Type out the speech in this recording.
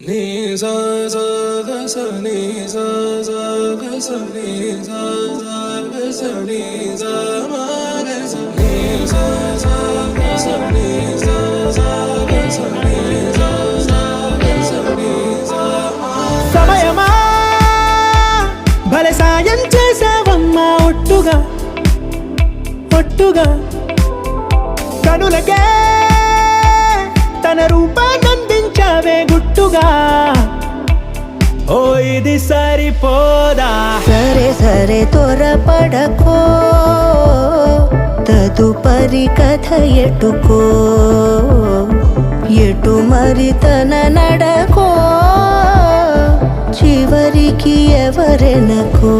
నీ సా సా గ స నీ సా సా గ స నీ సా సా గ స నీ సా మా గ స నీ సా సా గ స నీ సా సా గ స నీ సా సా గ స నీ సా మా. సమయమా భలే సాయం చేసావమ్మా ఒట్టుగా ఒట్టుగా కనులకే తన రూపాన్నందించావే గుట్టుగా. ఓ ఇది సరిపోదా సరే సరే త్వరపడకో తదుపరి కథ ఎటుకో ఎటు మరి తన నడకో చివరికి ఎవరెనకో.